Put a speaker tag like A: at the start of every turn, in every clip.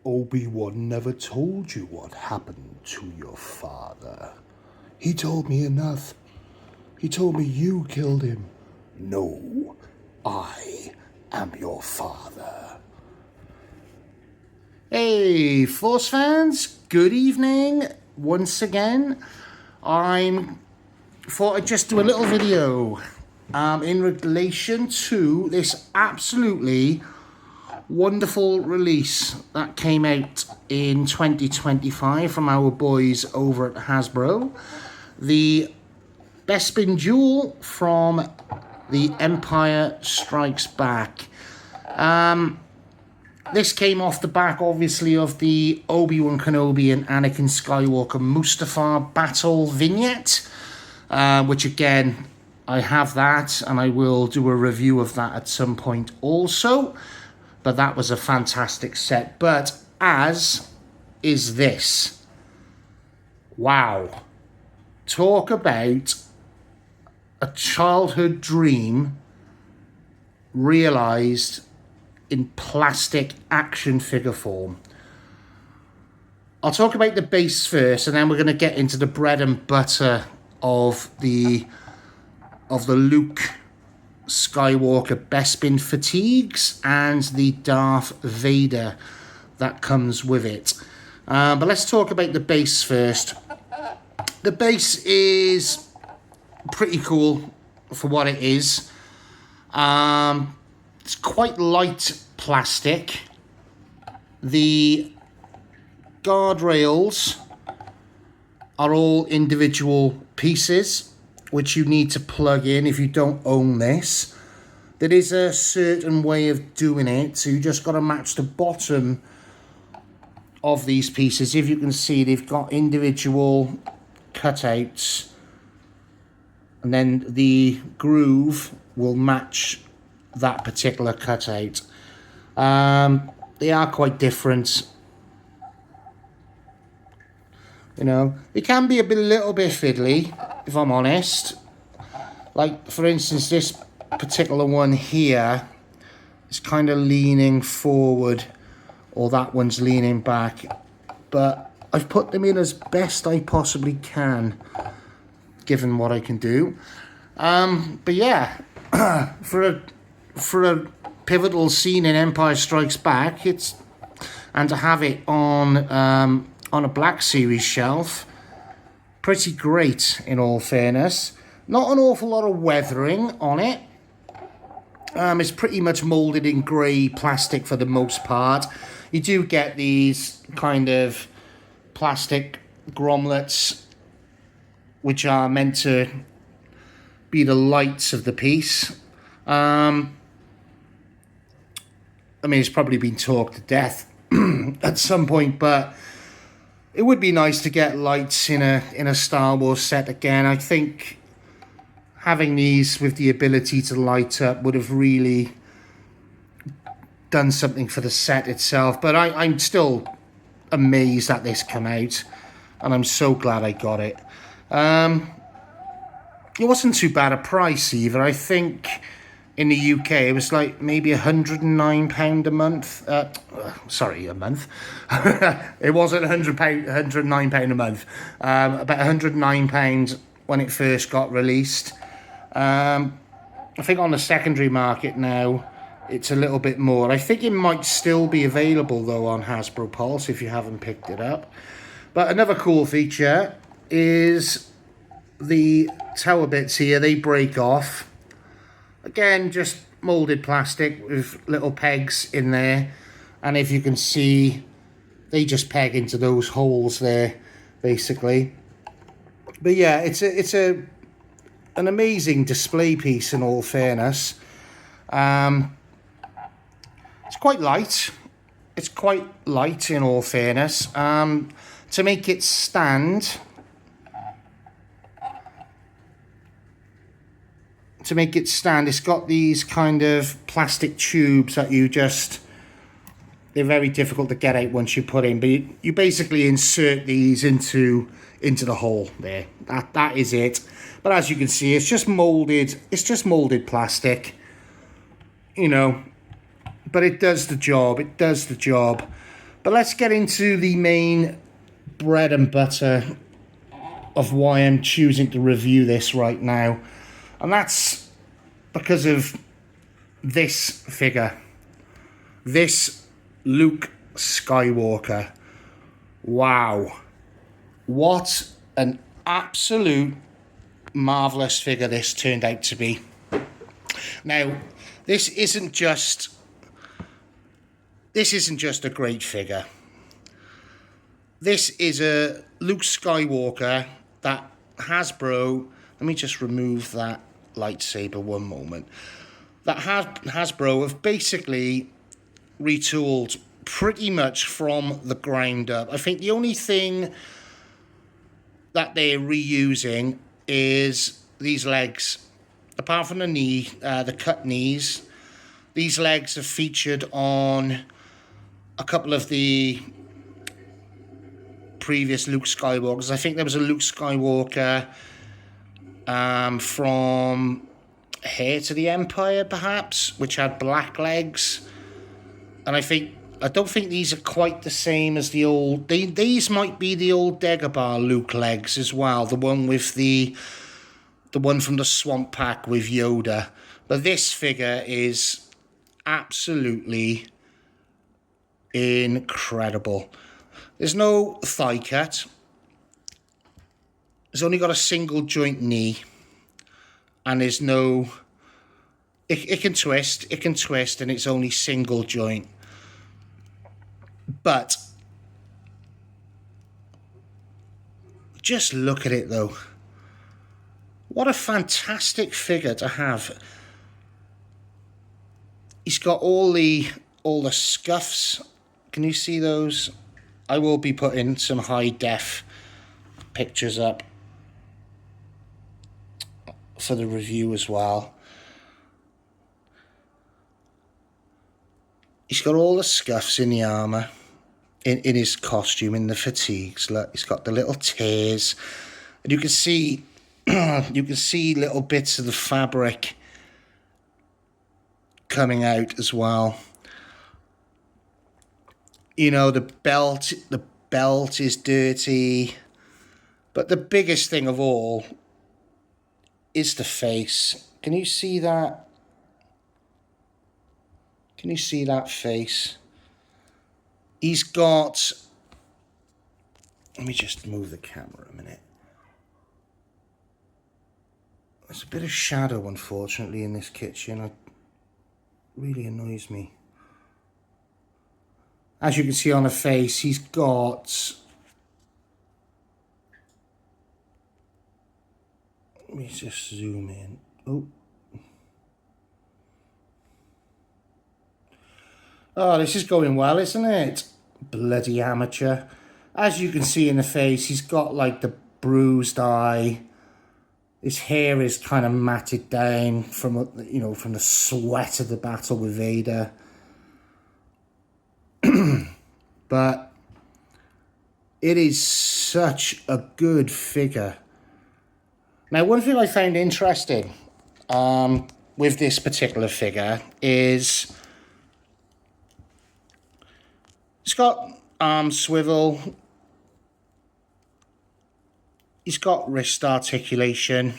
A: Obi-Wan never told you what happened to your father. He told me enough. He told me you killed him. No, I am your father. Hey, Force fans, good evening. Once again, thought I'd just do a little video in relation to this absolutely wonderful release that came out in 2025 from our boys over at Hasbro. The Bespin Duel from The Empire Strikes Back. This came off the back, obviously, of the Obi-Wan Kenobi and Anakin Skywalker Mustafar battle vignette, which again, I have that, and I will do a review of that at some point also. But that was a fantastic set. But as is this. Wow. Talk about a childhood dream realised in plastic action figure form. I'll talk about the base first, and then we're going to get into the bread and butter of the Luke Skywalker Bespin fatigues and the Darth Vader that comes with it. But let's talk about the base first. The base is pretty cool for what it is. It's quite light plastic. The guardrails are all individual pieces which you need to plug in if you don't own this. There is a certain way of doing it, so you just got to match the bottom of these pieces. If you can see, they've got individual cutouts, and then the groove will match that particular cutout. They are quite different. You know, it can be a little bit fiddly, if I'm honest. Like, for instance, this particular one here is kind of leaning forward, or that one's leaning back. But I've put them in as best I possibly can, given what I can do. But yeah, for a pivotal scene in Empire Strikes Back, and to have it on a Black Series shelf, pretty great in all fairness. Not an awful lot of weathering on it. It's pretty much moulded in grey plastic for the most part. You do get these kind of plastic grommets which are meant to be the lights of the piece. I mean, it's probably been talked to death at some point, but it would be nice to get lights in a Star Wars set again. I think having these with the ability to light up would have really done something for the set itself. But I'm still amazed that this came out, and I'm so glad I got it. It wasn't too bad a price either. I think in the UK, it was like maybe £109 a month. Sorry, a month. It wasn't £109 a month. About £109 when it first got released. I think on the secondary market now, it's a little bit more. I think it might still be available, though, on Hasbro Pulse if you haven't picked it up. But another cool feature is the tower bits here. They break off. Again, just moulded plastic with little pegs in there, and if you can see, they just peg into those holes there, basically. But yeah, it's an amazing display piece in all fairness. It's quite light. It's quite light in all fairness. To make it stand, it's got these kind of plastic tubes that they're very difficult to get out once you put in, but you basically insert these into the hole there. That is it. But as you can see, it's just molded plastic, you know, but it does the job. But let's get into the main bread and butter of why I'm choosing to review this right now. And that's because of this figure. This Luke Skywalker. Wow. What an absolute marvellous figure this turned out to be. Now, this isn't just a great figure. This is a Luke Skywalker that Hasbro, let me just remove that lightsaber one moment, that Hasbro have basically retooled pretty much from the ground up. I think the only thing that they're reusing is these legs. Apart from the knee, the cut knees, these legs are featured on a couple of the previous Luke Skywalkers. I think there was a Luke Skywalker from Heir to the Empire, perhaps, which had black legs. And I don't think these are quite the same as the old. These might be the old Dagobah Luke legs as well. The one with the one from the Swamp Pack with Yoda. But this figure is absolutely incredible. There's no thigh cut. It's only got a single joint knee. And there's no... It can twist, and it's only single joint. But just look at it, though. What a fantastic figure to have. He's got all the scuffs. Can you see those? I will be putting some high def pictures up for the review as well. He's got all the scuffs in the armour, in his costume, in the fatigues. Look, he's got the little tears, and you can see little bits of the fabric coming out as well. You know, the belt is dirty, but the biggest thing of all is the face. Can you see that? Can you see that face? He's got... Let me just move the camera a minute. There's a bit of shadow, unfortunately, in this kitchen. It really annoys me. As you can see on the face, he's got... Let me just zoom in. Oh, this is going well, isn't it? Bloody amateur. As you can see in the face, he's got like the bruised eye. His hair is kind of matted down from, you know, from the sweat of the battle with Vader. But it is such a good figure. Now, one thing I found interesting with this particular figure is it's got arm swivel. He's got wrist articulation.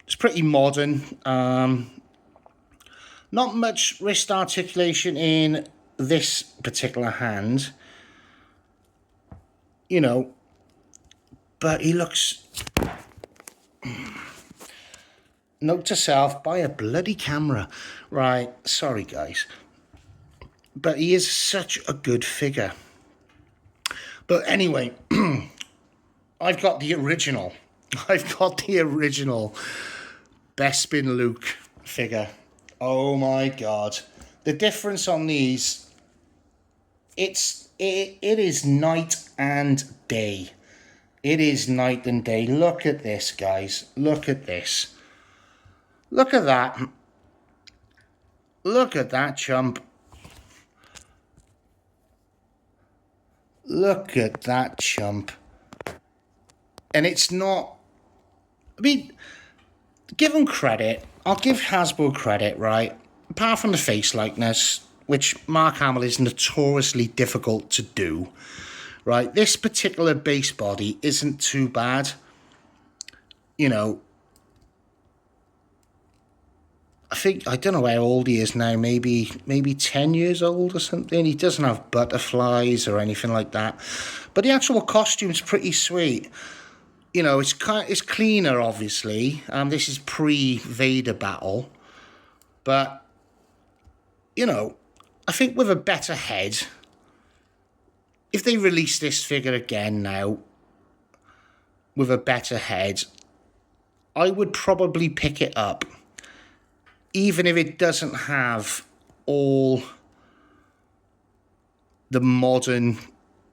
A: It's pretty modern. Not much wrist articulation in this particular hand, you know, but he looks... Note to self, buy a bloody camera. Right, sorry guys. But he is such a good figure. But anyway, I've got the original. I've got the original Bespin Luke figure. Oh my God. The difference on these, it is night and day. It is night and day. Look at this, guys. Look at this. Look at that. Look at that chump. Look at that chump. And it's not... I mean, give them credit. I'll give Hasbro credit, right? Apart from the face likeness, which Mark Hamill is notoriously difficult to do, right? This particular base body isn't too bad. You know, I don't know how old he is now, maybe 10 years old or something. He doesn't have butterflies or anything like that. But the actual costume's pretty sweet. You know, it's cleaner, obviously. This is pre-Vader battle. But, you know, I think with a better head, if they release this figure again now, with a better head, I would probably pick it up. Even if it doesn't have all the modern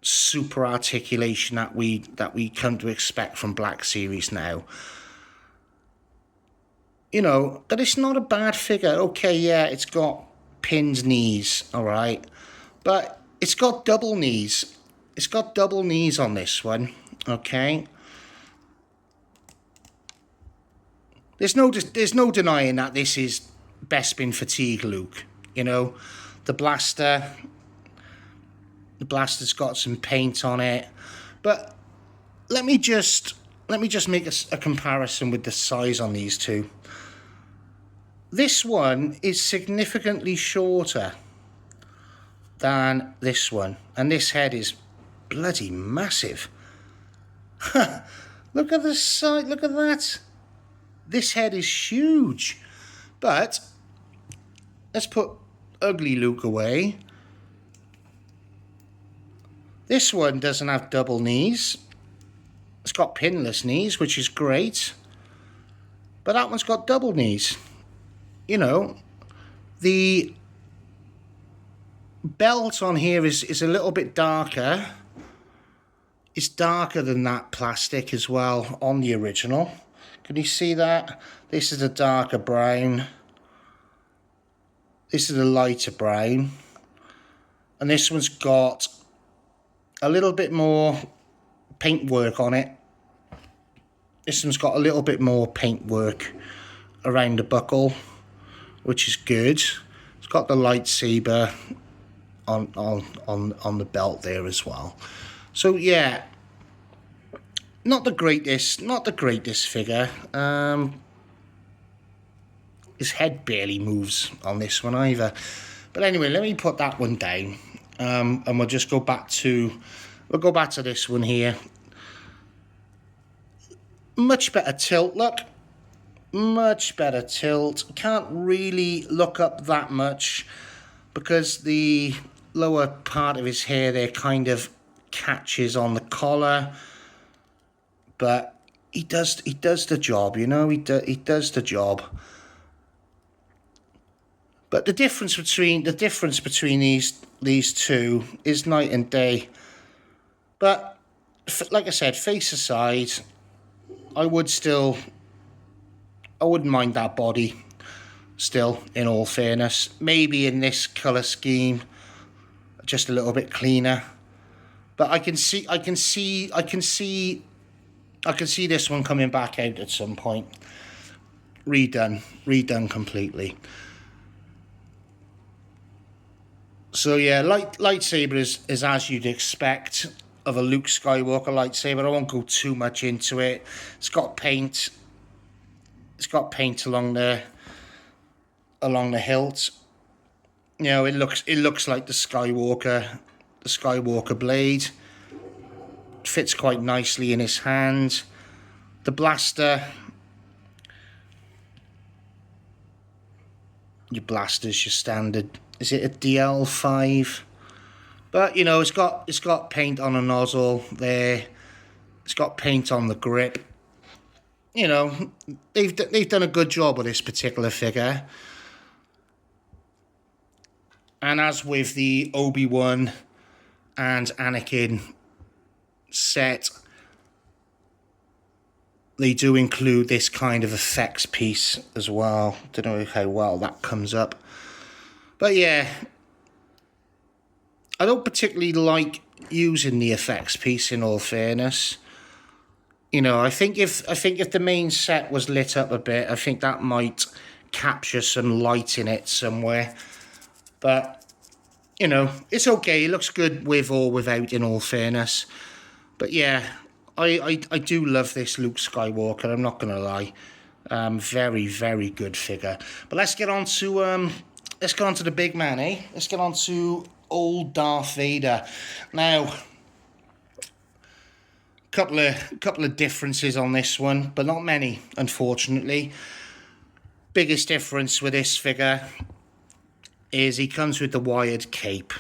A: super articulation that we come to expect from Black Series now. You know, that it's not a bad figure. Okay, yeah, it's got pinned knees, all right, but it's got double knees. It's got double knees on this one, okay. There's no denying that this is Bespin fatigue Luke. You know, the blaster's got some paint on it, but let me just make a comparison with the size on these two. This one is significantly shorter than this one, and this head is bloody massive. Look at the size, look at that. This head is huge. But let's put ugly Luke away. This one doesn't have double knees. It's got pinless knees, which is great. But that one's got double knees. You know, the belt on here is a little bit darker. It's darker than that plastic as well on the original. Can you see that? This is a darker brown. This is a lighter brown. And this one's got a little bit more paintwork on it. This one's got a little bit more paintwork around the buckle, which is good. It's got the lightsaber on the belt there as well. So yeah, not the greatest figure. His head barely moves on this one either. But anyway, let me put that one down, and we'll just go back to this one here. Much better tilt, look. Much better tilt. Can't really look up that much because the lower part of his hair there kind of catches on the collar. But he does the job, you know. He does the job. But the difference between these two is night and day. But like I said, face aside, I wouldn't mind that body still, in all fairness. Maybe in this colour scheme, just a little bit cleaner. But I can see this one coming back out at some point. Redone completely. So yeah, lightsaber is as you'd expect of a Luke Skywalker lightsaber. I won't go too much into it. It's got paint. It's got paint along the hilt. You know, it looks like the Skywalker blade. It fits quite nicely in his hand. The blaster. Your blaster's your standard. Is it a DL5? But you know, it's got paint on the nozzle there. It's got paint on the grip. You know, they've done a good job with this particular figure. And as with the Obi-Wan and Anakin set, they do include this kind of effects piece as well. Don't know how well that comes up. But yeah, I don't particularly like using the effects piece, in all fairness. You know, I think if the main set was lit up a bit, I think that might capture some light in it somewhere. But you know, it's okay. It looks good with or without, in all fairness. But yeah, I do love this Luke Skywalker. I'm not gonna lie. Very, very good figure. But let's get on to the big man, eh? Let's get on to old Darth Vader. Now, couple of differences on this one, but not many, unfortunately. Biggest difference with this figure is he comes with the wired cape.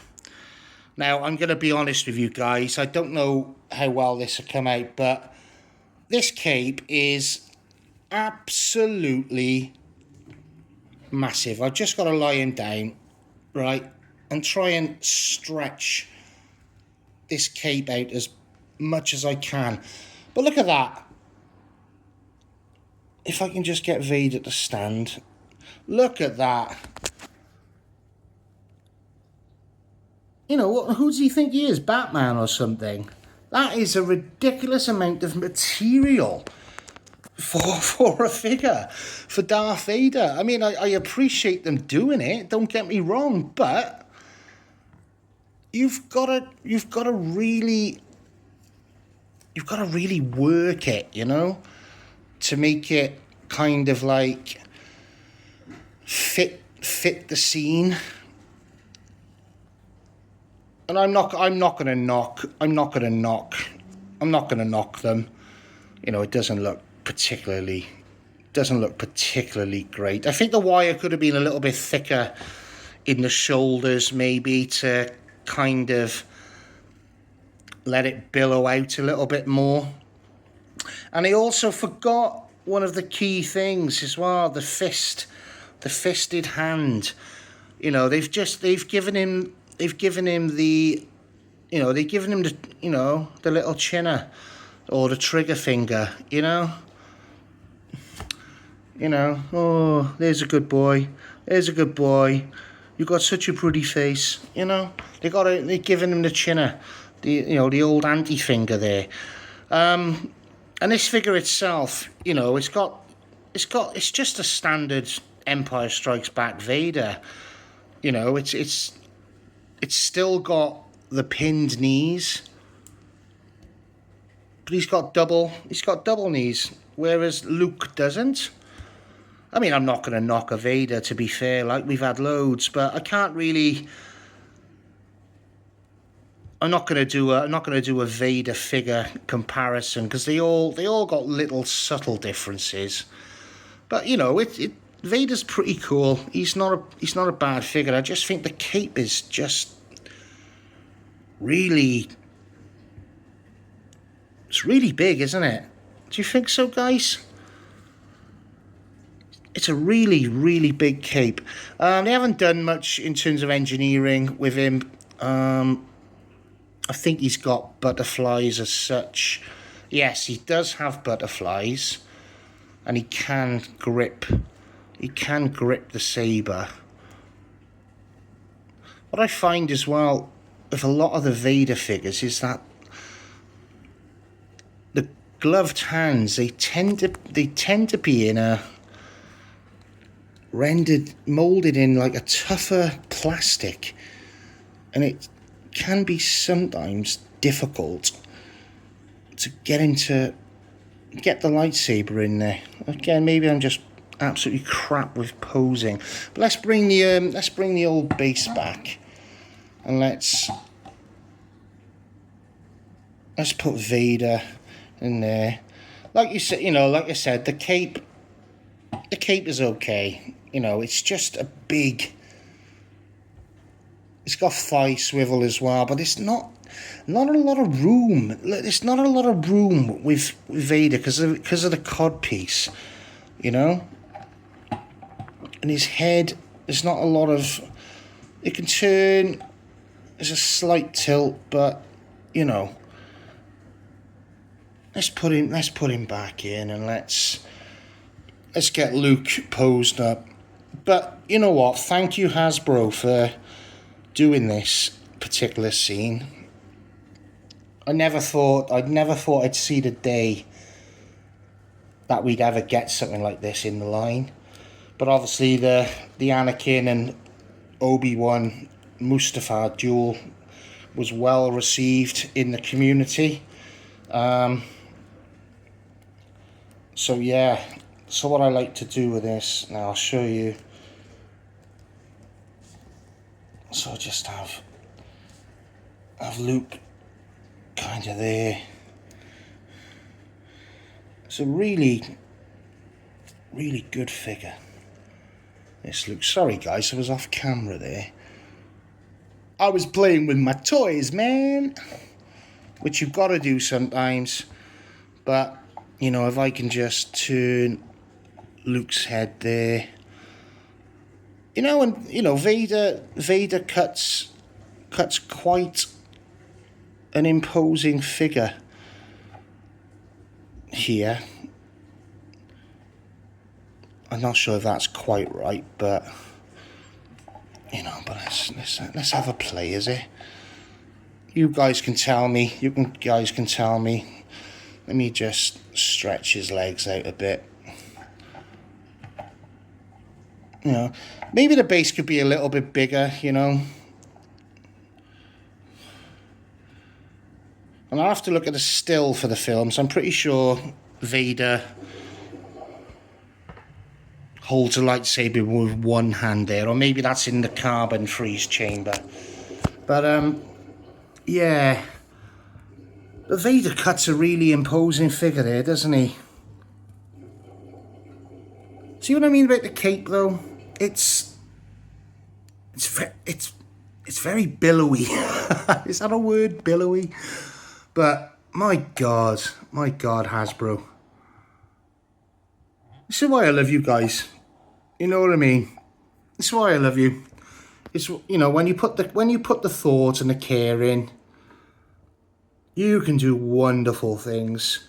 A: Now, I'm going to be honest with you guys. I don't know how well this will come out, but this cape is absolutely massive. I've just got to lie him down, right, and try and stretch this cape out as much as I can. But look at that. If I can just get Vader to stand. Look at that. You know, who does he think he is? Batman or something? That is a ridiculous amount of material for a figure, for Darth Vader. I mean, I appreciate them doing it, don't get me wrong, but you've got to really work it, you know, to make it kind of like fit the scene. And I'm not going to knock them. You know, it doesn't look particularly great. I think the wire could have been a little bit thicker in the shoulders, maybe, to kind of let it billow out a little bit more. And I also forgot one of the key things as well, the fisted hand. You know, they've given him the, you know, they've given him the, you know, the little chinner or the trigger finger, you know. You know, oh, there's a good boy. There's a good boy. You got such a pretty face, you know. They're giving him the chinner, the old anti finger there. And this figure itself, you know, it's just a standard Empire Strikes Back Vader. You know, it's still got the pinned knees, but he's got double knees, whereas Luke doesn't. I mean, I'm not going to knock a Vader, to be fair, like we've had loads, but I can't really. I'm not going to do a Vader figure comparison because they all got little subtle differences. But you know, Vader's pretty cool. He's not a bad figure. I just think the cape is just really, it's really big, isn't it? Do you think so, guys? It's a really, really big cape. They haven't done much in terms of engineering with him. I think he's got butterflies as such. Yes, he does have butterflies, and he can grip the saber. What I find as well with a lot of the Vader figures is that the gloved hands, they tend to be in a molded in like a tougher plastic, and it can be sometimes difficult to get the lightsaber in there. Again, maybe I'm just absolutely crap with posing. But let's bring the old base back, and let's put Vader in there. Like I said, the cape is okay. You know, it's just a big. It's got thigh swivel as well, but it's not a lot of room. There's not a lot of room with Vader because of the cod piece, you know. And his head, there's not a lot of. It can turn. There's a slight tilt, but you know. Let's put him back in, and let's get Luke posed up. But you know what? Thank you, Hasbro, for doing this particular scene. I'd never thought I'd see the day that we'd ever get something like this in the line. But obviously the Anakin and Obi-Wan Mustafar duel was well received in the community. So yeah, so what I like to do with this, now I'll show you. So I just have Luke kind of there. It's a really good figure, this Luke. Sorry guys, I was off camera there. I was playing with my toys, man, which you've got to do sometimes. But you know, if I can just turn Luke's head there, you know, and you know, Vader cuts quite an imposing figure here. I'm not sure if that's quite right, but you know, but let's have a play, is it? You guys can tell me. Guys can tell me. Let me just stretch his legs out a bit. You know, maybe the base could be a little bit bigger, you know. And I'll have to look at a still for the film, so I'm pretty sure Vader holds a lightsaber with one hand there, or maybe that's in the carbon freeze chamber. But yeah, the Vader cuts a really imposing figure there, doesn't he? See what I mean about the cape, though? It's very billowy. Is that a word, billowy? But my God, Hasbro. This is why I love you guys. You know what I mean? This is why I love you. It's, you know, when you put the thought and the care in, you can do wonderful things.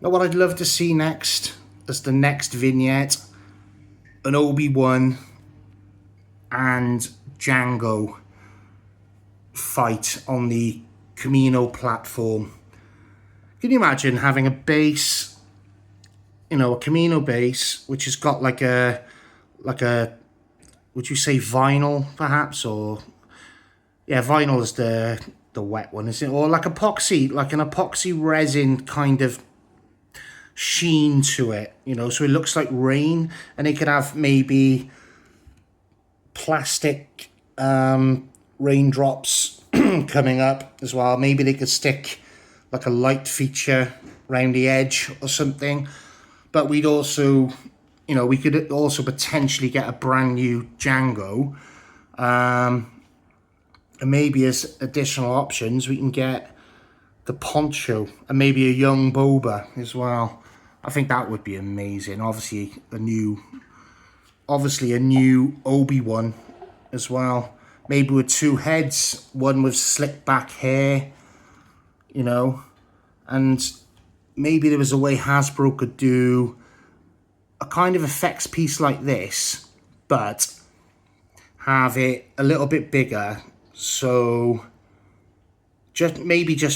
A: Now, what I'd love to see next, as the next vignette, an Obi-Wan and Jango fight on the Kamino platform. Can you imagine having a base, you know, a Kamino base, which has got like a, would you say vinyl perhaps, or yeah, vinyl is the wet one, isn't it? Or like epoxy, like an epoxy resin kind of sheen to it, you know, so it looks like rain, and it could have maybe plastic raindrops coming up as well. Maybe they could stick like a light feature around the edge or something. But we'd also, you know, we could also potentially get a brand new Jango. And maybe as additional options, we can get the poncho and maybe a young Boba as well. I think that would be amazing. Obviously a new Obi-Wan as well. Maybe with two heads, one with slick back hair, you know. And maybe there was a way Hasbro could do a kind of effects piece like this, but have it a little bit bigger. So just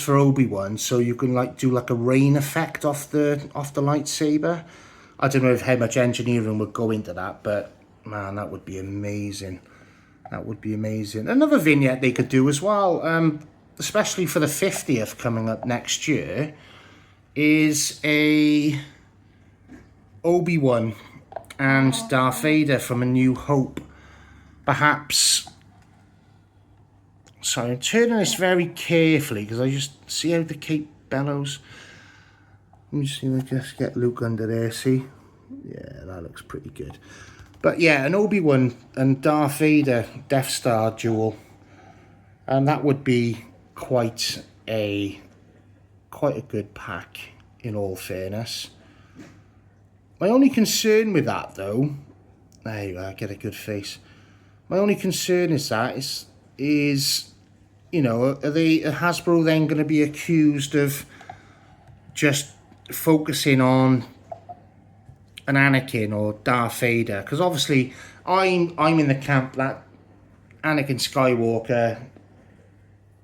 A: for Obi-Wan, so you can like do like a rain effect off the lightsaber. I don't know how much engineering would go into that, but man, that would be amazing. That would be amazing. Another vignette they could do as well, especially for the 50th coming up next year, is a Obi-Wan and Darth Vader from A New Hope. Perhaps, sorry, I'm turning this very carefully because I just see how the cape bellows. Let me see if I just get Luke under there, see? Yeah, that looks pretty good. But yeah, an Obi-Wan and Darth Vader Death Star duel. And that would be quite a good pack, in all fairness. My only concern with that, though, there you are, get a good face. My only concern is you know, are Hasbro then going to be accused of just focusing on an Anakin or Darth Vader? Because obviously I'm in the camp that Anakin Skywalker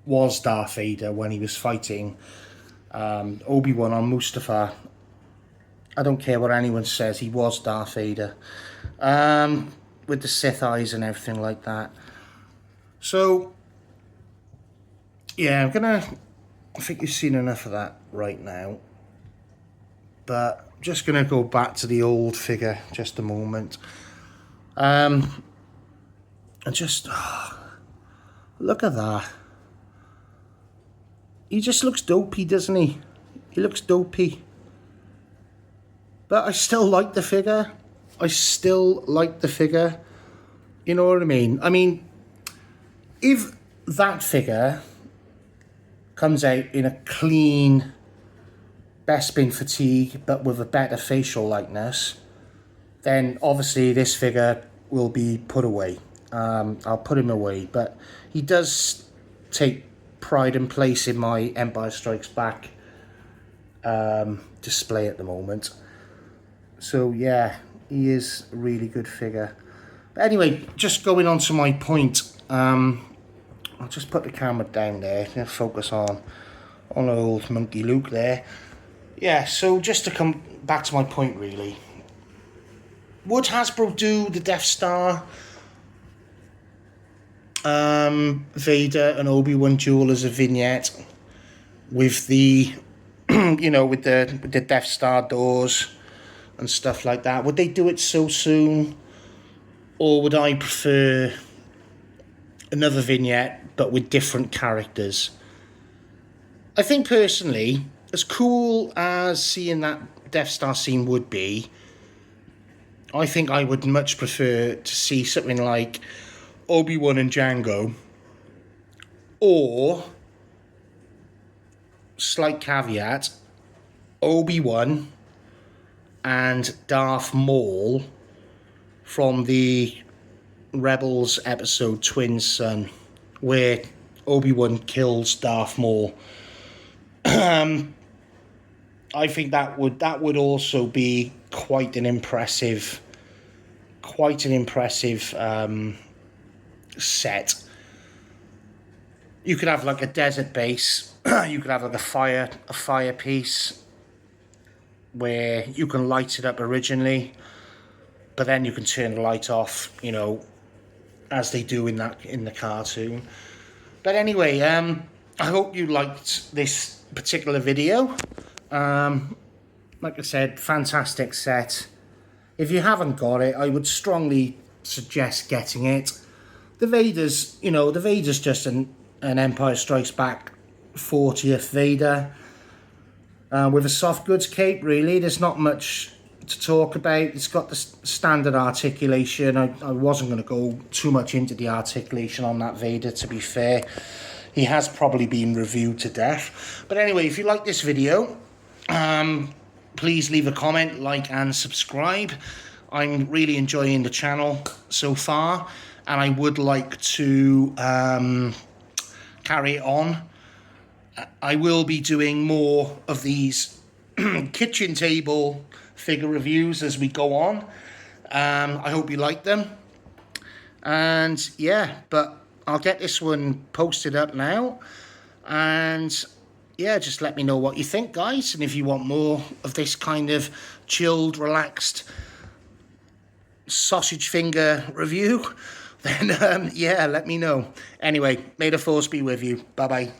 A: was Darth Vader when he was fighting Obi-Wan on Mustafar. I don't care what anyone says, he was Darth Vader. with the Sith eyes and everything like that. So, yeah, I think you've seen enough of that right now. But I'm just going to go back to the old figure just a moment. And just, look at that. He just looks dopey, doesn't he? He looks dopey. But I still like the figure. I still like the figure. You know what I mean? I mean, if that figure comes out in a clean Bespin fatigue, but with a better facial likeness, then obviously this figure will be put away. I'll put him away. But he does take pride and place in my Empire Strikes Back display at the moment. So yeah, he is a really good figure. But anyway, just going on to my point, I'll just put the camera down there and focus on old Monkey Luke there. Yeah, so just to come back to my point really, would Hasbro do the Death Star Vader and Obi-Wan duel as a vignette with the you know, with the Death Star doors and stuff like that? Would they do it so soon, or would I prefer another vignette but with different characters? I think personally, as cool as seeing that Death Star scene would be, I think I would much prefer to see something like Obi-Wan and Jango, or, slight caveat, Obi-Wan and Darth Maul from the Rebels episode Twin Son, where Obi-Wan kills Darth Maul. I think that would also be quite an impressive set. You could have like a desert base. You could have like a fire piece where you can light it up originally, but then you can turn the light off, you know, as they do in the cartoon. But anyway, I hope you liked this particular video. Like I said, fantastic set. If you haven't got it, I would strongly suggest getting it. The Vader's, you know, the Vader's just an Empire Strikes Back 40th Vader. With a soft goods cape, really. There's not much to talk about. It's got the standard articulation. I wasn't going to go too much into the articulation on that Vader, to be fair. He has probably been reviewed to death. But anyway, if you like this video, please leave a comment, like and subscribe. I'm really enjoying the channel so far, and I would like to carry it on. I will be doing more of these kitchen table figure reviews as we go on. I hope you like them. And yeah, but I'll get this one posted up now. And yeah, just let me know what you think, guys. And if you want more of this kind of chilled, relaxed sausage finger review, then yeah, let me know. Anyway, may the force be with you. Bye-bye.